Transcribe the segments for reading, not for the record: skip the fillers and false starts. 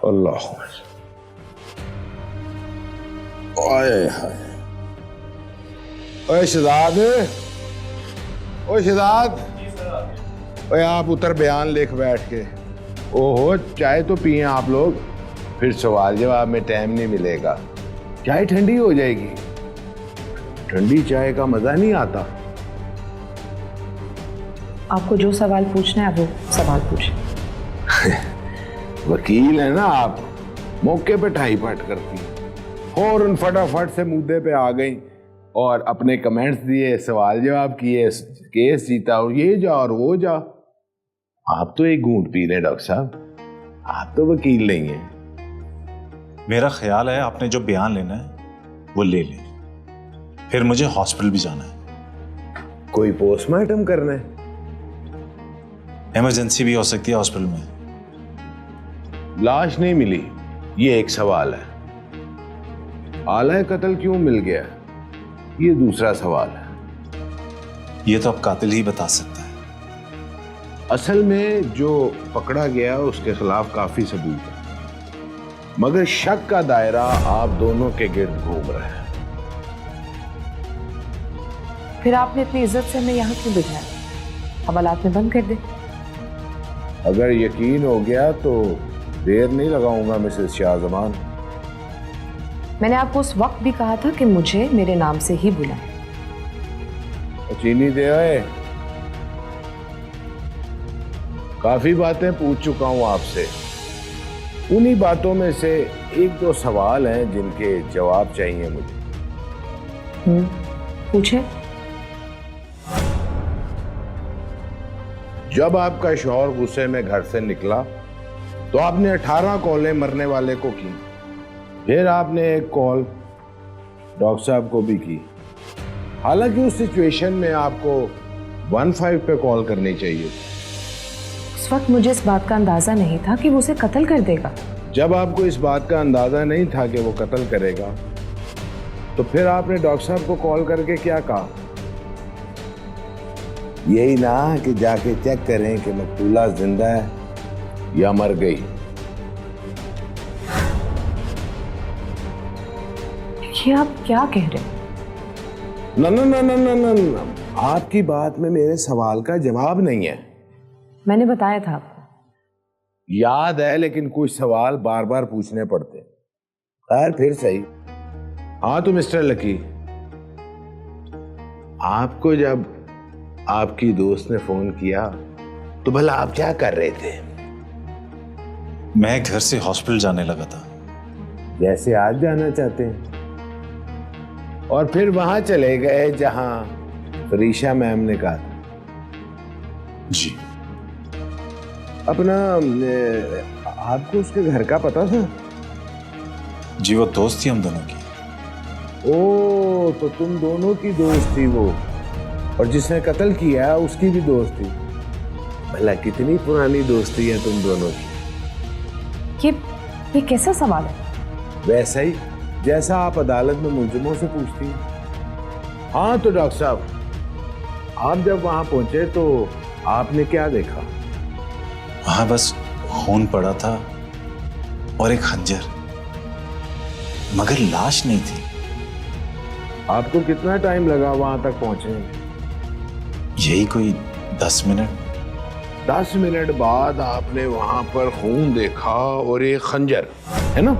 अल्लाह। ओए हाय, ओए शहजाद, ओए शहजाद, ओए आप उतर बयान लिख बैठ के। ओहो, चाय तो पिए आप लोग, फिर सवाल जवाब में टाइम नहीं मिलेगा। चाय ठंडी हो जाएगी। ठंडी चाय का मजा नहीं आता। आपको जो सवाल पूछना है वो सवाल पूछें। वकील है ना आप, मौके पे ठाई पाट करती, फौरन फटाफट से मुद्दे पे आ गई और अपने कमेंट्स दिए, सवाल जवाब किए, केस जीता और ये जा और वो जा। आप तो एक घूंट पी रहे डॉक्टर साहब, आप तो वकील नहीं हैं। मेरा ख्याल है आपने जो बयान लेना है वो ले लें, फिर मुझे हॉस्पिटल भी जाना है। कोई पोस्टमार्टम करना है? इमरजेंसी भी हो सकती है हॉस्पिटल में। लाश नहीं मिली, ये एक सवाल है। आला कत्ल क्यों मिल गया, ये दूसरा सवाल है। ये तो अब कातिल ही बता सकता है। असल में जो पकड़ा गया उसके खिलाफ काफी सबूत है, मगर शक का दायरा आप दोनों के गिर्द घूम रहा है। फिर आपने इतनी इज्जत से हमें यहाँ क्यों बिठाया? हवालात में बंद कर दे। अगर यकीन हो गया तो देर नहीं लगाऊंगा मिसेस शाहजमान। मैंने आपको उस वक्त भी कहा था कि मुझे मेरे नाम से ही बुलाएं। चीनी दे आए। काफी बातें पूछ चुका हूं आपसे, उन्हीं बातों में से एक दो सवाल हैं जिनके जवाब चाहिए मुझे। पूछे। जब आपका शौहर गुस्से में घर से निकला तो आपने 18 कॉलें मरने वाले को की, फिर आपने एक कॉल डॉक्टर साहब को भी की। हालांकि उस सिचुएशन में आपको 15 पे कॉल करनी चाहिए। उस वक्त मुझे इस बात का अंदाजा नहीं था कि वो उसे कत्ल कर देगा। जब आपको इस बात का अंदाजा नहीं था कि वो कत्ल करेगा, तो फिर आपने डॉक्टर साहब को कॉल करके क्या कहा? यही ना कि जाके चेक करें कि मकतूला जिंदा है या मर गई। ये आप क्या कह रहे हैं? ना ना ना ना ना ना ना, आपकी बात में मेरे सवाल का जवाब नहीं है। मैंने बताया था आपको। याद है, लेकिन कुछ सवाल बार बार पूछने पड़ते। खैर फिर सही। हाँ तो मिस्टर लकी, आपको जब आपकी दोस्त ने फोन किया तो भला आप क्या कर रहे थे? मैं घर से हॉस्पिटल जाने लगा था। जैसे आज जाना चाहते हैं, और फिर वहां चले गए जहां फरीशा मैम ने कहा था। जी। अपना आपको उसके घर का पता था? जी, वो दोस्त थी हम दोनों की। ओ, तो तुम दोनों की दोस्त थी वो, और जिसने कत्ल किया उसकी भी दोस्त थी। भला कितनी पुरानी दोस्ती है तुम दोनों की? ये कैसा सवाल है? वैसा ही जैसा आप अदालत में मुलजिमों से पूछती हैं। हाँ तो डॉक्टर साहब, आप जब वहां पहुंचे तो आपने क्या देखा? वहां बस खून पड़ा था और एक खंजर, मगर लाश नहीं थी। आपको कितना टाइम लगा वहां तक पहुंचने? यही कोई 10 मिनट। 10 मिनट बाद आपने वहां पर खून देखा और एक खंजर, है ना?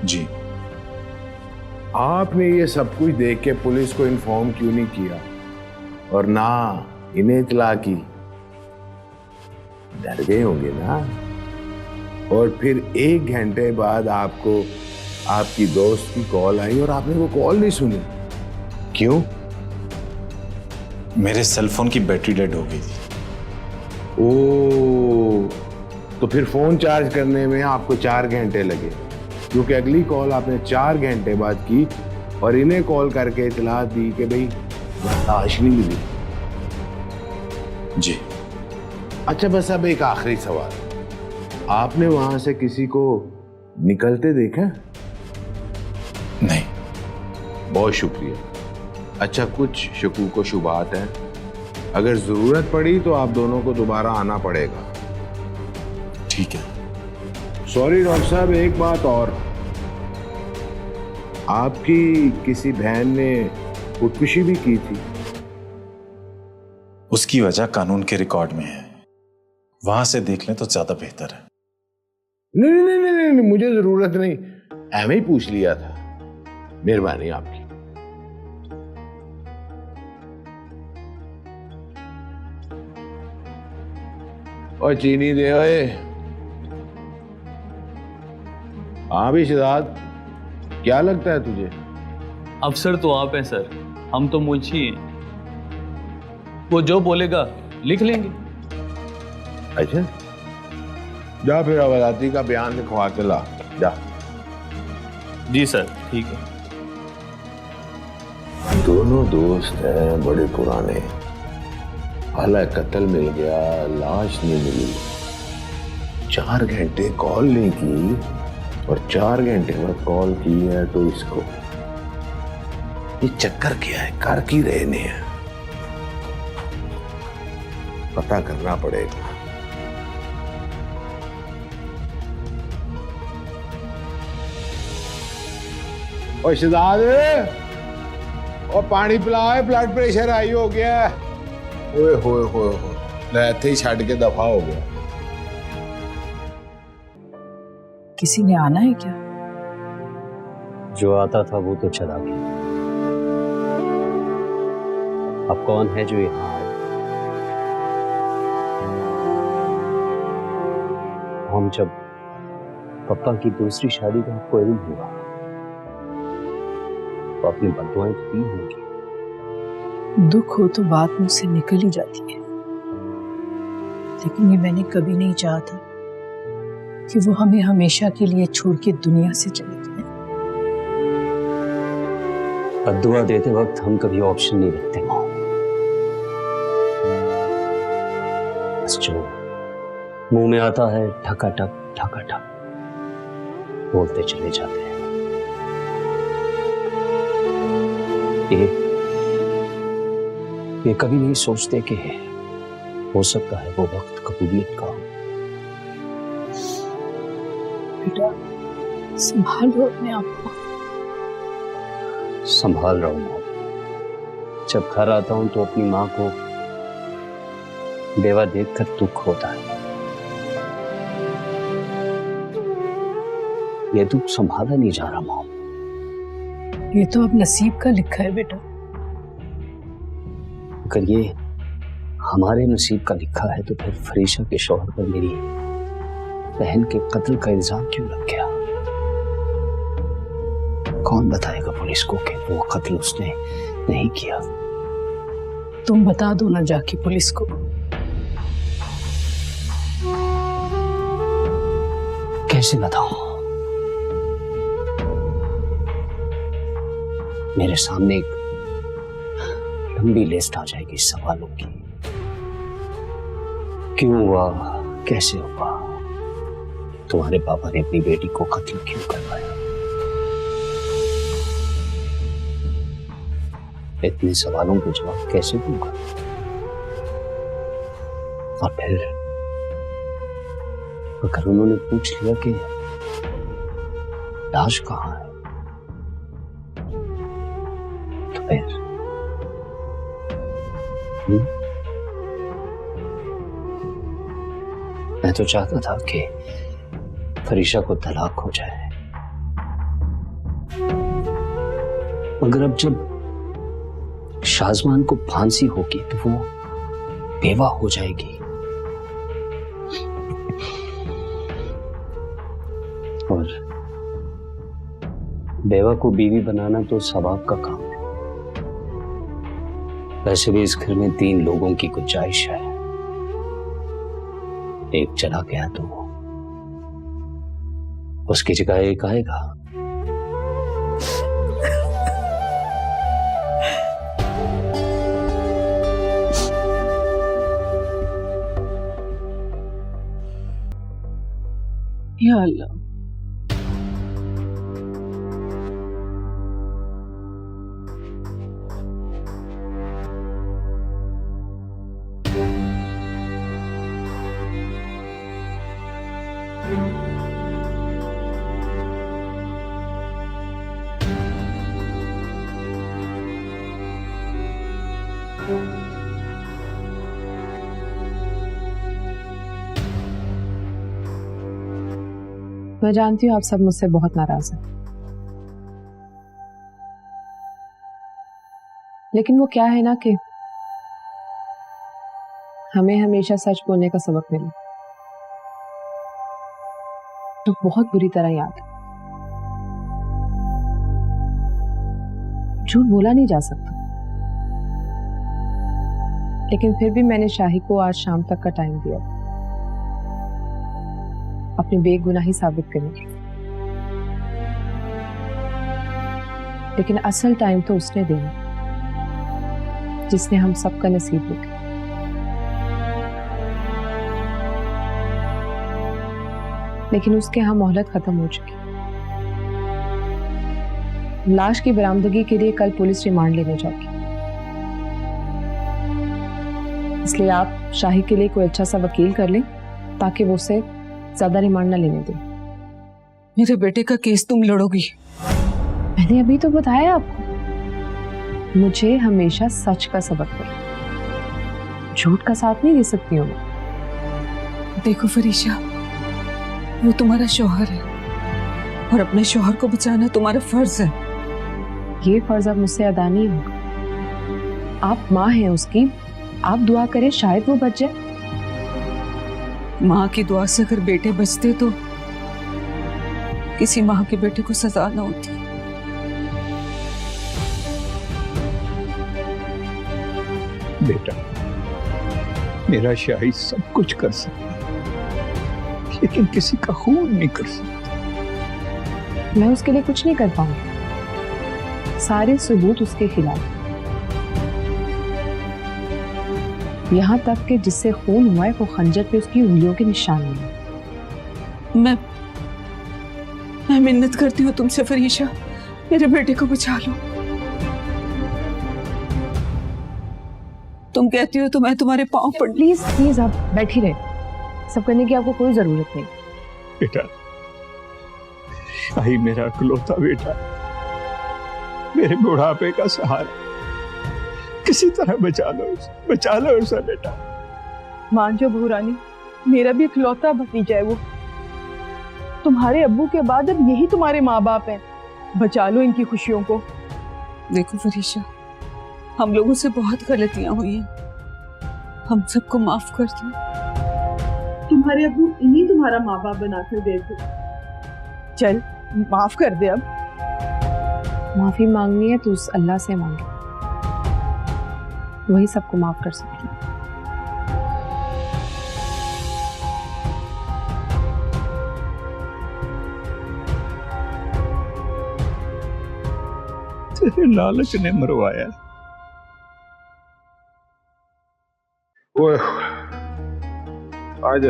जी। आपने ये सब कुछ देख के पुलिस को इन्फॉर्म क्यों नहीं किया और ना इन्हें इत्तला की? डर गए होंगे ना। और फिर 1 घंटे बाद आपको आपकी दोस्त की कॉल आई और आपने वो कॉल नहीं सुनी। क्यों? मेरे सेल फोन की बैटरी डेड हो गई थी। ओ, तो फिर फोन चार्ज करने में आपको 4 घंटे लगे, क्योंकि अगली कॉल आपने 4 घंटे बाद की और इन्हें कॉल करके इतला दी कि भाई लाश नहीं मिली। जी। अच्छा, बस अब एक आखिरी सवाल, आपने वहां से किसी को निकलते देखा? नहीं। बहुत शुक्रिया। अच्छा, कुछ शकूक व शुबात हैं, अगर जरूरत पड़ी तो आप दोनों को दोबारा आना पड़ेगा। ठीक है। सॉरी डॉक्टर साहब, एक बात और, आपकी किसी बहन ने खुदकुशी भी की थी? उसकी वजह कानून के रिकॉर्ड में है, वहां से देख लें तो ज्यादा बेहतर है। नहीं नहीं नहीं नहीं, नहीं मुझे जरूरत नहीं, एवं ही पूछ लिया था, मेहरबानी आपकी। और चीनी दे ओए। हाँ भी शहजाद, क्या लगता है तुझे? अफसर तो आप हैं सर, हम तो मुंशी हैं। वो जो बोलेगा लिख लेंगे। अच्छा, जा फिर अवलाती का बयान लिखवा के ला, जा। जी सर, ठीक है। दोनों दोस्त हैं बड़े पुराने, हालांकि कत्ल मिल गया, लाश नहीं मिली, 4 घंटे कॉल नहीं की और 4 घंटे बाद कॉल की है तो इसको, ये चक्कर क्या है, कर की रहने हैं, पता करना पड़ेगा। और शहजाद, और पानी पिलाओ, ब्लड प्रेशर हाई हो गया है। ओए होए होए होए, रहते ही छड़ के दफा हो गया। किसी ने आना है क्या? जो आता था वो तो चला गया, अब कौन है जो यहाँ आए? हम जब पापा की दूसरी शादी का आपको इल्म हुआ तो अपनी बददुआएं तो दी होंगी। दुख हो तो बात मुझसे निकल ही जाती है, लेकिन ये मैंने कभी नहीं चाहा था कि वो हमें हमेशा के लिए छोड़ के दुनिया से चले जाए। बद्दुआ देते वक्त हम कभी ऑप्शन नहीं रखते माँ, बस जो मुंह में आता है ठका ठक बोलते चले जाते हैं। ये कभी नहीं सोचते कि हो सकता है वो वक्त कबूलियत का हो। बेटा, संभालो अपने आप को। संभाल रहा हूं माँ। जब घर आता हूं तो अपनी माँ को बेवा देखकर दुख होता है। ये दुख संभाला नहीं जा रहा माँ। ये तो अब नसीब का लिखा है बेटा। अगर ये हमारे नसीब का लिखा है तो फिर फरीशा के शौहर पर मेरी बहन के कत्ल का इल्जाम क्यों लग गया? कौन बताएगा पुलिस को कि वो कत्ल उसने नहीं किया? तुम बता दो ना जाके पुलिस को। कैसे बताऊं? मेरे सामने एक लंबी लिस्ट आ जाएगी सवालों की। क्यों हुआ, कैसे हुआ, तुम्हारे पापा ने अपनी बेटी को कत्ल क्यों करवाया? इतने सवालों के जवाब कैसे दूंगा? और फिर अगर उन्होंने पूछ लिया कि लाश कहां है तो फिर मैं तो चाहता था कि फरीशा को तलाक हो जाए, मगर अब जब शाजमान को फांसी होगी तो वो बेवा हो जाएगी। और बेवा को बीवी बनाना तो सवाब का काम है। वैसे भी इस घर में 3 लोगों की गुंजाइश है। एक चला गया तो उसकी जगह एक आएगा। या अल्लाह, मैं जानती हूँ आप सब मुझसे बहुत नाराज हैं, लेकिन वो क्या है ना कि हमें हमेशा सच बोलने का सबक मिला तो बहुत बुरी तरह याद है। झूठ बोला नहीं जा सकता, लेकिन फिर भी मैंने शाही को आज शाम तक का टाइम दिया अपनी बेगुनाही साबित करने के लिए, लेकिन असल टाइम तो उसने देना जिसने हम सबका नसीब लिखा। लेकिन उसके यहाँ मोहलत खत्म हो चुकी। लाश की बरामदगी के लिए कल पुलिस रिमांड लेने जाएगी, इसलिए आप शाही के लिए कोई अच्छा सा वकील कर लें ताकि वो उसे ज्यादा रिमांड ना लेने दें। मेरे बेटे का केस तुम लड़ोगी? मैंने अभी तो बताया आपको, मुझे हमेशा सच का सबक मिला, झूठ का साथ नहीं दे सकती हूँ मैं। देखो फरीशा, वो तुम्हारा शौहर है और अपने शौहर को बचाना तुम्हारा फर्ज है। ये फर्ज अब मुझसे अदा नहीं होगा। आप माँ हैं उसकी, आप दुआ करें शायद वो बच जाए। माँ की दुआ से अगर बेटे बचते तो किसी माँ के बेटे को सजा न होती। बेटा, मेरा शाही सब कुछ कर सकता है, लेकिन किसी का खून नहीं कर सकता। मैं उसके लिए कुछ नहीं कर पाऊंगी, सारे सबूत उसके खिलाफ, यहाँ तक कि जिससे खून हुआ है वो खंजर पे उसकी उंगलियों के निशान हैं। मैं मिन्नत करती हूँ तुमसे फरीशा, मेरे बेटे को बचा लो। तुम कहती हो तो मैं तुम्हारे पांव पड़। प्लीज प्लीज आप बैठी रहे, सब करने की आपको कोई जरूरत नहीं। बेटा, शाही मेरा इकलौता बेटा, मेरे बुढ़ापे का सहारा, किसी तरह बचा लो उसे बेटा। मान जो भूरानी, मेरा भी इकलौता भतीजा है वो। तुम्हारे अब्बू के बाद अब यही तुम्हारे माँ बाप हैं, बचा लो इनकी खुशियों को। देखो फरीशा, हम लोगों से बहुत गलतियां हुई हैं, हम सबको माफ कर दो। तुम्हारे अब्बू इन्हीं तुम्हारा माँ बाप बनाकर गए थे, चल माफ कर दे। अब माफी मांगनी है तो उस अल्लाह से मांगे, वही सबको माफ कर सकती है। तेरे लालच ने मरवाया। ओए आजा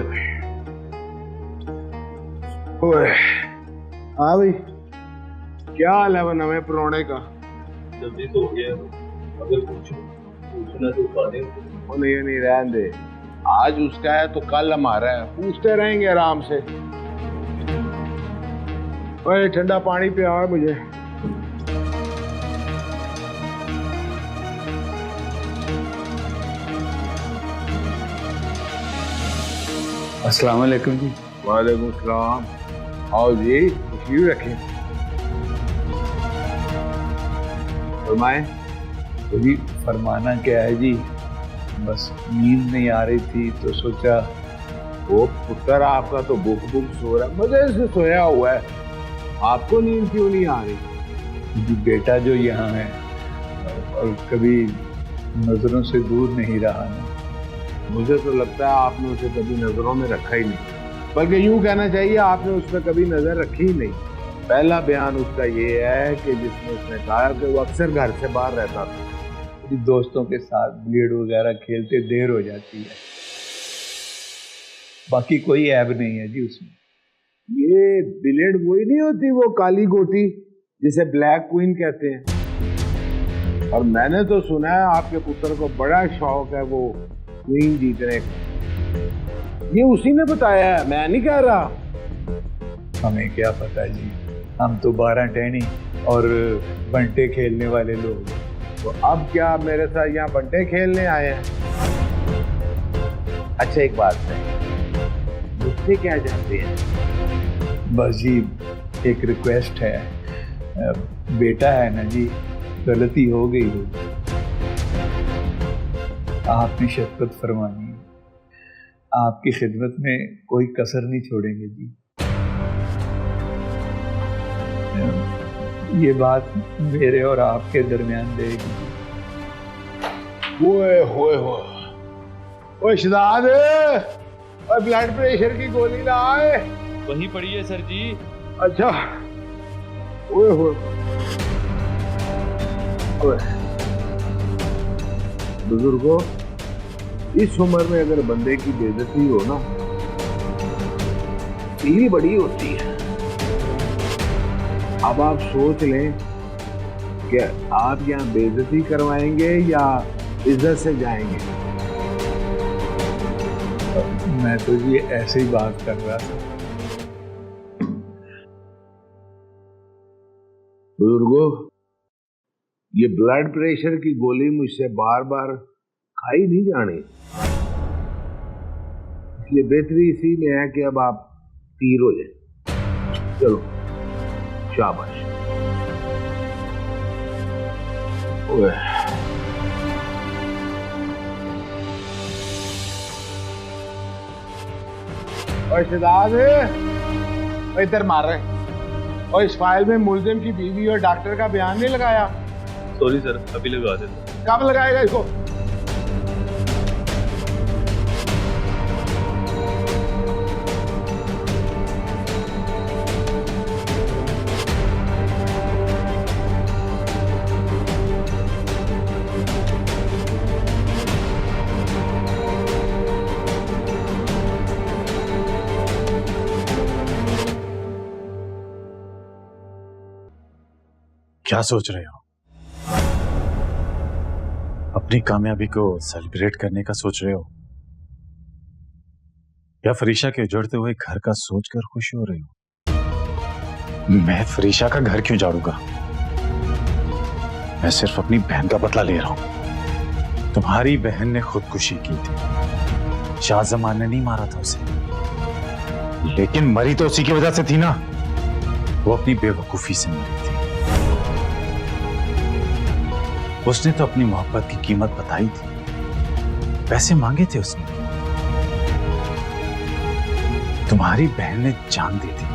ओए, हाँ भाई, क्या हाल है वो नवे पुराने का? जल्दी तो हो गया, अगर पूछना तो पाने वो नहीं रहने दे, आज उसका है तो कल हमारा है, पूछते रहेंगे आराम से। ओए ठंडा पानी पिया मुझे। अस्सलाम वालेकुम जी। वालेकुम सलाम। आओ जी, तशरीफ रखें। फरमाएं। तो जी फरमाना क्या है जी, बस नींद नहीं आ रही थी तो सोचा। वो पुत्र आपका तो बुक सो रहा है, मजे से सोया हुआ है, आपको नींद क्यों नहीं आ रही? जी बेटा जो यहाँ है और कभी नजरों से दूर नहीं रहा ना। मुझे तो लगता है आपने उसे कभी नजरों में रखा ही नहीं, बल्कि यूं कहना चाहिए आपने उस पर कभी नजर रखी ही नहीं। पहला बयान उसका ये है कि जिसमें उसने कहा कि वो अक्सर घर से बाहर रहता था, दोस्तों के साथ बिलियर्ड वगैरह खेलते देर हो जाती है, बाकी कोई ऐब नहीं है जी उसमें। ये बिलियर्ड वही नहीं होती वो काली गोटी जिसे ब्लैक क्वीन कहते हैं? और मैंने तो सुना है आपके पुत्र को बड़ा शौक है वो क्वीन जीतने का। ये उसी ने बताया है, मैं नहीं कह रहा। हमें क्या पता जी, हम तो 12 टहनी और बंटे खेलने वाले लोग। तो अब क्या मेरे साथ यहाँ बंटे खेलने आए हैं? अच्छा एक बात है, मुझसे क्या चाहते हैं? बस जी एक रिक्वेस्ट है, बेटा है ना जी, गलती हो गई हो, आपने शफकत फरमानी है, आपकी खिदमत में कोई कसर नहीं छोड़ेंगे जी। ये बात मेरे और आपके दरमियान रहेगी। ओए होए होए, ओए शहजाद, ओए ब्लड प्रेशर की गोली ना आए। वही पड़ी है सर जी। अच्छा, ओए होए, ओए बुजुर्गों, इस उम्र में अगर बंदे की बेइज्जती हो ना, फील बड़ी होती है। अब आप सोच लें कि आप यहाँ बेइज्जती करवाएंगे या इज्जत से जाएंगे। मैं तो ये ऐसे ही बात कर रहा था। बुजुर्गों, ये ब्लड प्रेशर की गोली मुझसे बार बार खाई नहीं जानी, इसलिए बेहतरी इसी में है कि अब आप तीर हो जाए। चलो शाबाश। ओए शहजाद, इधर मार रहे। और इस फाइल में मुल्जिम की बीवी और डॉक्टर का बयान नहीं लगाया? सॉरी सर, अभी लगा देते। कब लगाएगा इसको? क्या सोच रहे हो? अपनी कामयाबी को सेलिब्रेट करने का सोच रहे हो या फरीशा के उजड़ते हुए घर का सोचकर खुश हो रहे हो? मैं फरीशा का घर क्यों जाड़ूंगा? मैं सिर्फ अपनी बहन का बदला ले रहा हूं। तुम्हारी बहन ने खुदकुशी की थी, शाहजमान ने नहीं मारा था उसे, लेकिन मरी तो उसी की वजह से थी ना। वो अपनी बेवकूफी से मरी थी। उसने तो अपनी मोहब्बत की कीमत बताई थी, पैसे मांगे थे उसने। तुम्हारी बहन ने जान दी थी।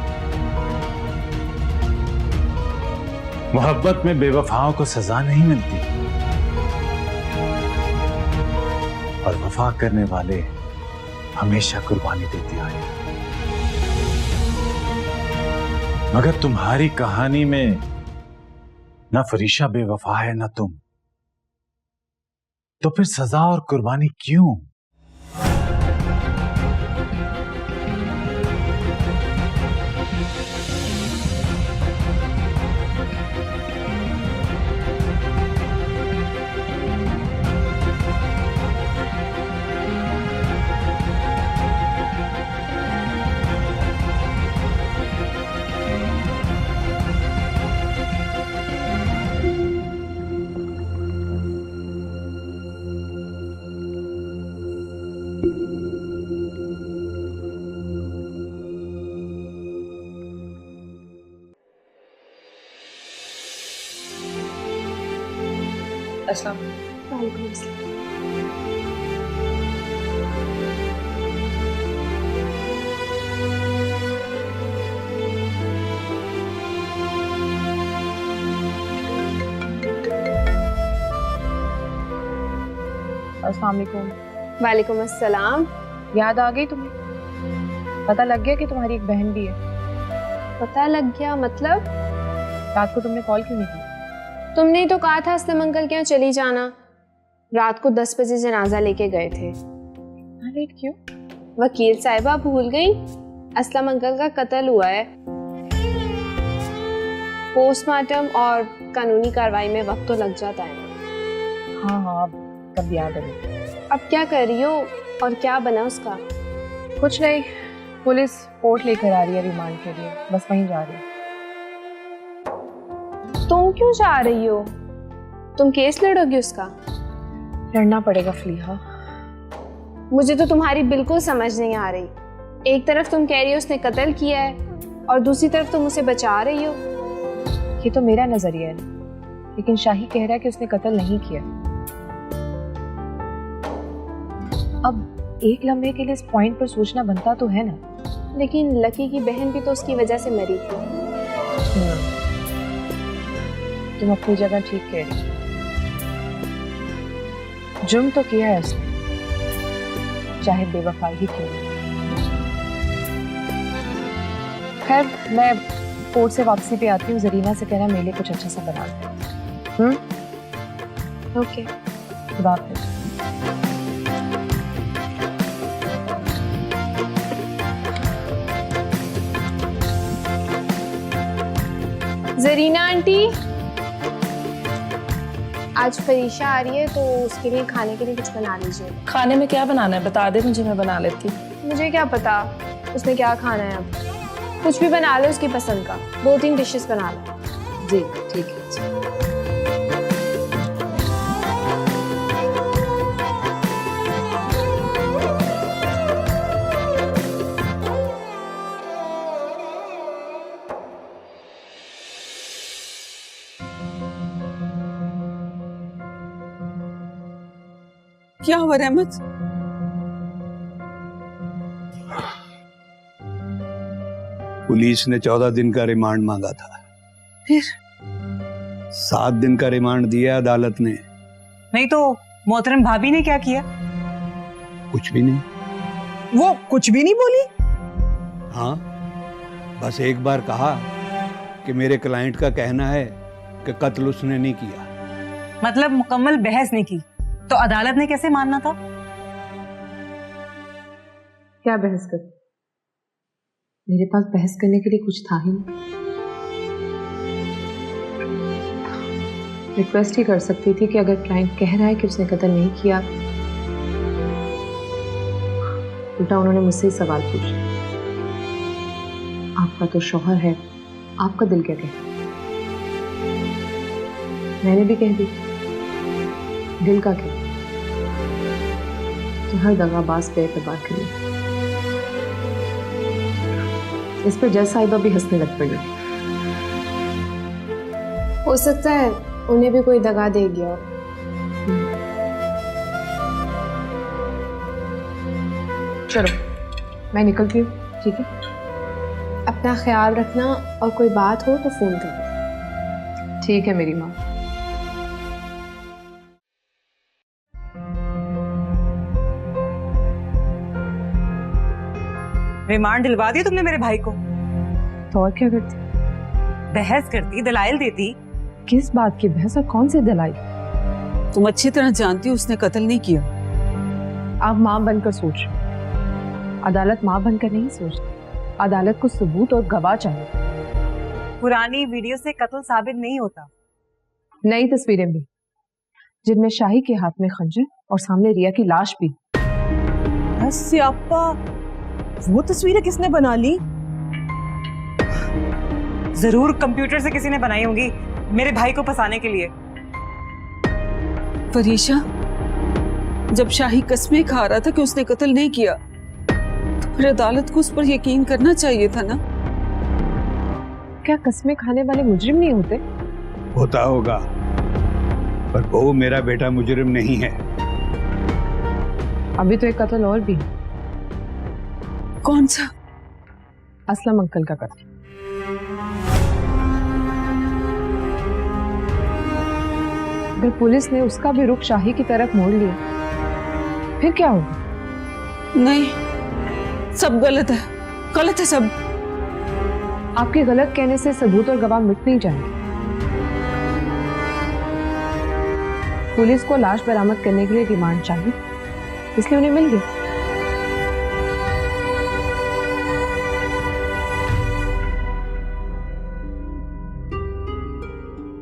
मोहब्बत में बेवफाओं को सजा नहीं मिलती, और वफा करने वाले हमेशा कुर्बानी देते आए। मगर तुम्हारी कहानी में ना फरीशा बेवफा है ना तुम, तो फिर सजा और कुर्बानी क्यों? अस्सलाम वालेकुम। अस्सलाम वालेकुम। वालेकुम अस्सलाम। याद आ गई तुम्हें? पता लग गया कि तुम्हारी एक बहन भी है? पता लग गया मतलब? रात को तुमने कॉल क्यों नहीं की? तुमने तो कहा था असलम अंकल के यहाँ चली जाना। रात को 10 बजे जनाजा लेके गए थे। इतना लेट क्यों? वकील साहिबा भूल गई, असलम अंकल का कत्ल हुआ है। पोस्टमार्टम और कानूनी कार्रवाई में वक्त तो लग जाता है ना। हाँ हाँ, तब याद है। अब क्या कर रही हो और क्या बना उसका? कुछ नहीं, पुलिस कोर्ट लेकर आ रही है रिमांड के लिए, बस वहीं जा रही है। तुम क्यों जा रही हो? तुम केस लड़ोगी उसका? लड़ना पड़ेगा फलीहा। मुझे तो तुम्हारी बिल्कुल समझ नहीं आ रही। एक तरफ तुम कह रही हो उसने कत्ल किया है और दूसरी तरफ तुम उसे बचा रही हो। ये तो मेरा नजरिया है, लेकिन शाही कह रहा है कि उसने कत्ल नहीं किया। अब एक लम्हे के लिए इस पॉइंट पर सोचना बनता तो है ना। लेकिन लकी की बहन भी तो उसकी वजह से मरी थी। तुम अपनी जगह ठीक कह रही। जुर्म तो किया है उसने, चाहे बेवफाई ही क्यों। खैर, मैं कोर्ट से वापसी पे आती हूँ। जरीना से कहना मेरे लिए कुछ अच्छा सा बना दे। ओके, खुदा हाफिज़। जरीना आंटी, आज फरीशा आ रही है तो उसके लिए खाने के लिए कुछ बना लीजिए। खाने में क्या बनाना है बता दे मुझे, मैं बना लेती। मुझे क्या पता उसने क्या खाना है। अब कुछ भी बना लो उसकी पसंद का, 2-3 डिशेस बना लो। जी ठीक है। क्या हुआ रहमत? पुलिस ने 14 दिन का रिमांड मांगा था, फिर 7 दिन का रिमांड दिया अदालत ने। नहीं तो मोहतरम भाभी ने क्या किया? कुछ भी नहीं। वो कुछ भी नहीं बोली? हाँ, बस एक बार कहा कि मेरे क्लाइंट का कहना है कि कत्ल उसने नहीं किया। मतलब मुकम्मल बहस नहीं की तो अदालत ने कैसे मानना था? क्या बहस कर? मेरे पास बहस करने के लिए कुछ था ही नहीं। रिक्वेस्ट ही कर सकती थी कि अगर क्लाइंट कह रहा है कि उसने कत्ल नहीं किया, उल्टा उन्होंने मुझसे ही सवाल पूछा, आपका तो शौहर है, आपका दिल क्या कहता है? मैंने भी कह दी, दिल का क्या, तो हर दगाबाज पे एतबार करिए। इस पर जज साहिबा भी हंसने लग पड़ी। हो सकता है उन्हें भी कोई दगा दे गया। चलो मैं निकलती हूँ, ठीक है? अपना ख्याल रखना और कोई बात हो तो फोन करना। ठीक है मेरी माँ। रिमांड दिलवा दिया तुमने मेरे भाई को? तो और क्या करती? बहस करती, दलाइल देती। किस बात की बहस और कौन से दलाइल? तुम अच्छी तरह जानती हो उसने कत्ल नहीं किया। आप माँ बनकर सोच, अदालत माँ बनकर नहीं सोचती। अदालत को सबूत और गवाह चाहिए। पुरानी वीडियो से कत्ल साबित नहीं होता। नई तस्वीरें भी, जिनमें शाही के हाथ में खंजर और सामने रिया की लाश भी। बस सियापा, वो तस्वीरें किसने बना ली? जरूर कंप्यूटर से किसी ने बनाई होंगी मेरे भाई को फंसाने के लिए। फरीशा, जब शाही कस्में खा रहा था कि उसने कत्ल नहीं किया, तो फिर अदालत को उस पर यकीन करना चाहिए था ना? क्या कस्में खाने वाले मुजरिम नहीं होते? होता होगा, पर वो मेरा बेटा मुजरिम नहीं है। अभी तो एक कत्ल और भी। कौन सा? असलम अंकल का कत्ल। अगर पुलिस ने उसका भी रुख शाही की तरफ मोड़ लिया, फिर क्या होगा? नहीं, सब गलत है, गलत है सब। आपके गलत कहने से सबूत और गवाह मिट नहीं जाएंगे। पुलिस को लाश बरामद करने के लिए रिमांड चाहिए, इसलिए उन्हें मिल गया।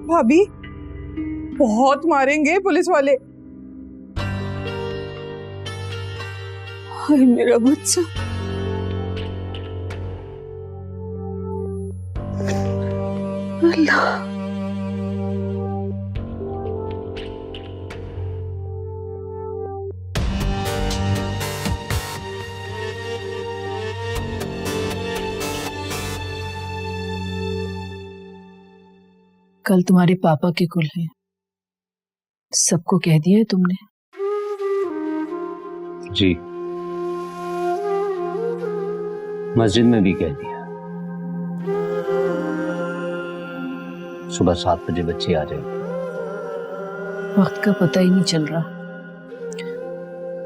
भाभी, बहुत मारेंगे पुलिस वाले। हाय मेरा बच्चा। अल्लाह। कल तुम्हारे पापा के कुल हैं, सबको कह दिया है तुमने? जी, मस्जिद में भी कह दिया। सुबह 7 बजे बच्चे आ जाएंगे। वक्त का पता ही नहीं चल रहा।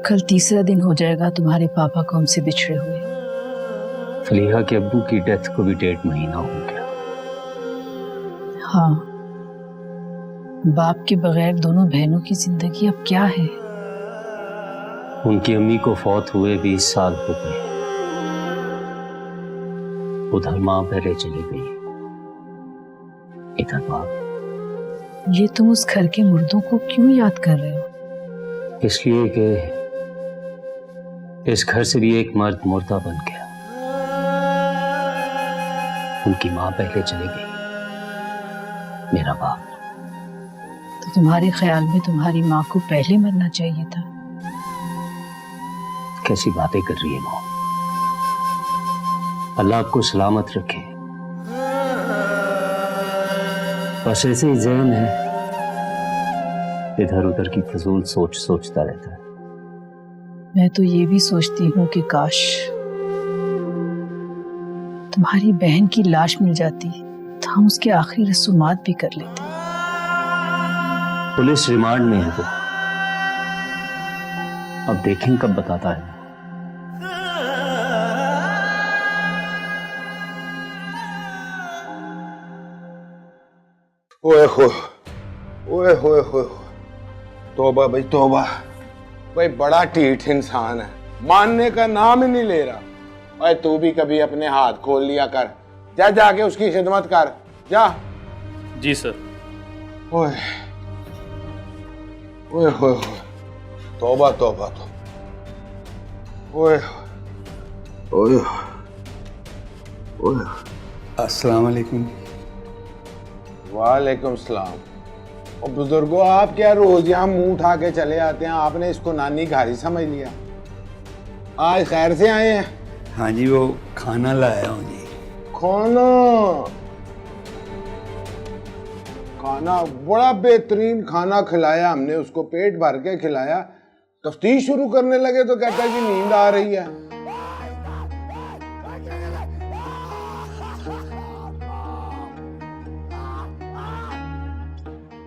कल तीसरा दिन हो जाएगा तुम्हारे पापा को हमसे बिछड़े हुए। फलीहा के अब्बू की डेथ को भी 1.5 महीना हो गया। हाँ, बाप के बगैर दोनों बहनों की जिंदगी अब क्या है? उनकी अम्मी को फौत हुए 20 साल हो गए। उधर माँ पहले चली गई, इधर बाप। ये तुम उस घर के मुर्दों को क्यों याद कर रहे हो? इसलिए कि इस घर से भी एक मर्द मुर्दा बन गया। उनकी माँ पहले चली गई, मेरा बाप। तो तुम्हारे ख्याल में तुम्हारी माँ को पहले मरना चाहिए था? कैसी बातें कर रही है माँ। अल्लाह आपको सलामत रखे। बस ऐसे ही ज़हन है, इधर उधर की फजूल सोच सोचता रहता है। मैं तो ये भी सोचती हूँ कि काश तुम्हारी बहन की लाश मिल जाती तो हम उसके आखिरी रसूमात भी कर लेते। पुलिस रिमांड में है वो, अब देखें कब बताता है। ओए हो, ओए होए होए, तौबा भाई तौबा। भाई बड़ा ढीठ इंसान है, मानने का नाम ही नहीं ले रहा। ओए तू भी कभी अपने हाथ खोल लिया कर, जा जाके उसकी खिदमत कर, जा। जी सर। ओए ओए होए होए, तौबा तौबा तो। ओए ओए ओए। अस्सलाम वालेकुम। वालेकुम सलाम। और बुजुर्गों, आप क्या रोज यहाँ मुंह उठा के चले आते हैं? आपने इसको नानी घारी समझ लिया। आज खैर से आए हैं? हाँ जी, वो खाना लाया हूँ जी। खाना खाना बड़ा बेहतरीन खाना खिलाया हमने उसको, पेट भर के खिलाया। तफ्तीश शुरू करने लगे तो कहता है कि नींद आ रही है।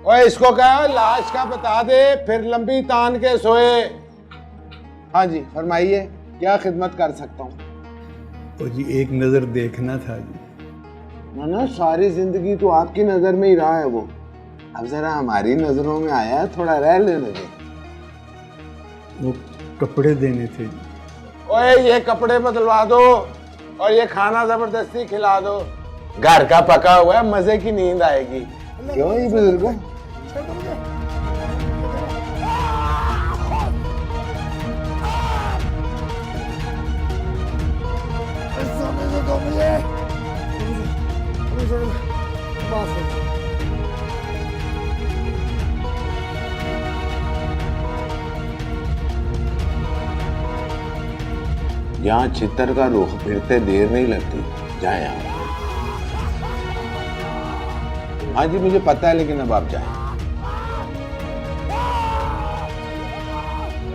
ओए इसको कहा लाश का बता दे, फिर लंबी तान के सोए। हाँ जी फरमाइए, क्या खिदमत कर सकता हूँ? तो जी एक नजर देखना था जी। ना सारी जिंदगी तो आपकी नजर में ही रहा है वो, अब जरा हमारी नजरों में आया है, थोड़ा रह लेने दे। वो कपड़े देने थे जी। ओए ये कपड़े बदलवा दो और ये खाना जबरदस्ती खिला दो। घर का पका हुआ है, मजे की नींद आएगी। क्यों ये बुजुर्गों? यहाँ चित्तर का रुख फिरते देर नहीं लगती, जाए यहाँ। हाँ जी मुझे पता है, लेकिन अब आप जाएं।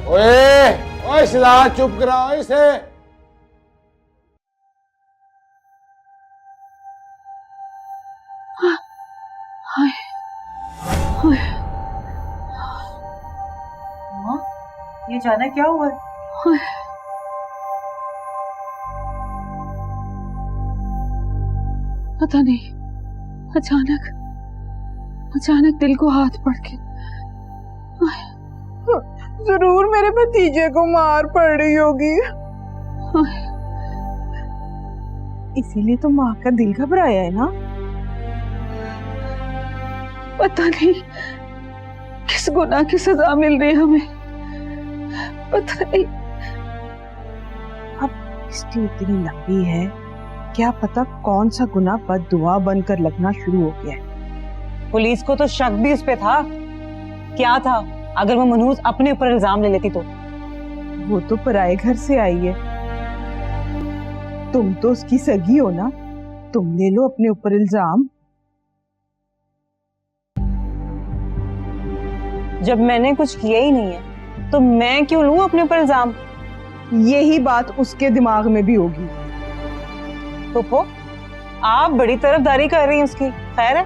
ओए ओए सिला, चुप कराओ इसे। ये जाना क्या हुआ? पता नहीं, अचानक दिल को हाथ पड़ के जरूर मेरे भतीजे को मार पड़ रही होगी, इसीलिए तो माँ का दिल घबराया है ना। पता नहीं किस गुनाह की सजा मिल रही है हमें, पता नहीं। अब इसकी इतनी लंबी है, क्या पता कौन सा गुनाह बददुआ बनकर लगना शुरू हो गया है। पुलिस को तो शक भी उस पे था। क्या था? अगर वो मनहूस अपने ऊपर इल्जाम ले लेती तो? वो तो पराए घर से आई है, तुम तो उसकी सगी हो ना, तुम ले लो अपने ऊपर इल्जाम। जब मैंने कुछ किया ही नहीं है तो मैं क्यों लूं अपने ऊपर इल्जाम? यही बात उसके दिमाग में भी होगी। फूफो, आप बड़ी तरफदारी कर रही हैं उसकी। खैर है?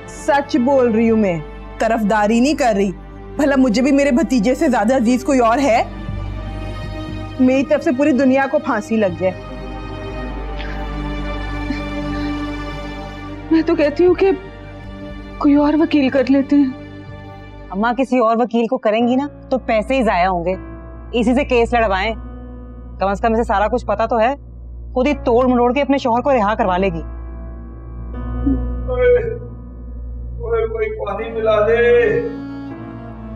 सच बोल रही हूँ मैं, तरफदारी नहीं कर रही। भला मुझे भी मेरे भतीजे से ज्यादा अजीज कोई और है? मेरी तरफ से पूरी दुनिया को फांसी लग जाए। मैं तो कहती हूँ कि कोई और वकील कर लेते हैं। अम्मा, किसी और वकील को करेंगी ना तो पैसे ही जाया होंगे। इसी से केस लड़वाएं। कम से कम इसे सारा कुछ पता तो है। खुद ही तोड़ मरोड़ के अपने शौहर को रिहा करवा लेगी। ओए कोई पानी मिला दे,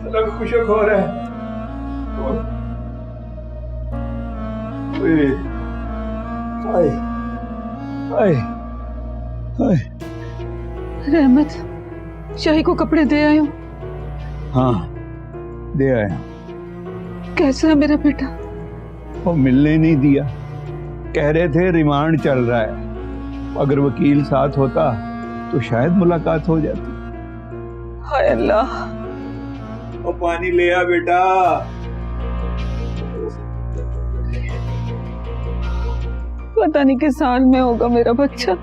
तलब खुशक हो रहा है। ओए, हाय, हाय, हाय। रहमत, शाही को कपड़े दे आयो। हाँ, दे आया। कैसा है मेरा बेटा? वो मिलने नहीं दिया, कह रहे थे रिमांड चल रहा है। अगर वकील साथ होता तो शायद मुलाकात हो जाती। हाय अल्लाह। वो पानी ले आ बेटा। पता नहीं किस साल में होगा मेरा बच्चा।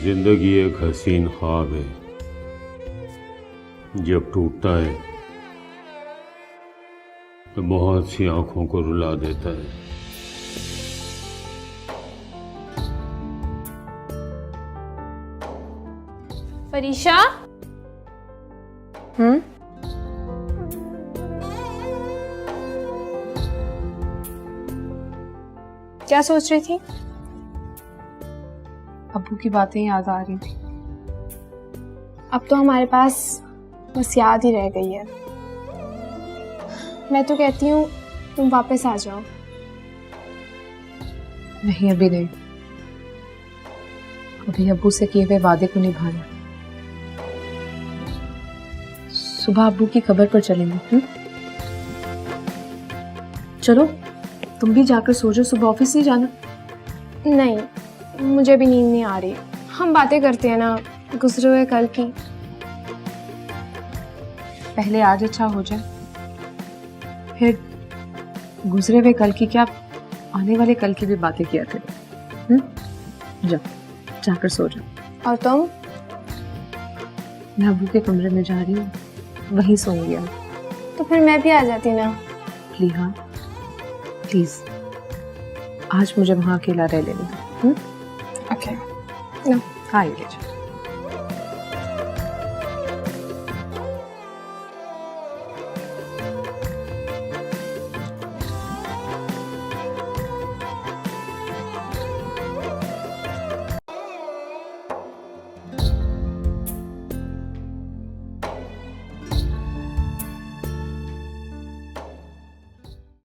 जिंदगी एक हसीन ख्वाब है, जब टूटता है तो बहुत सी आंखों को रुला देता है। फरीशा? क्या सोच रही थी? अब्बू की बातें याद आ रही थी। अब तो हमारे पास बस याद ही रह गई है। मैं तो कहती हूँ तुम वापस आ जाओ। नहीं, अभी नहीं। अभी अब्बू से किए हुए वादे को निभाना। सुबह अब्बू की खबर पर चलेंगे। चलो, तुम भी जाकर सो जाओ, सुबह ऑफिस नहीं जाना। नहीं, मुझे भी नींद नहीं आ रही। हम बातें करते हैं ना गुजरे हुए कल की। पहले आज अच्छा हो जाए, फिर गुजरे हुए कल की क्या, आने वाले कल की भी बातें किया करें। जाओ, जाकर सो जाओ। और तुम? मैं अब्बू के कमरे में जा रही हूँ, वहीं सोऊंगी। तो फिर मैं भी आ जाती ना। प्लीहा, प्लीज आज मुझे वहां अकेला रह लेने दो। ओके। हाँ, ले जाओ।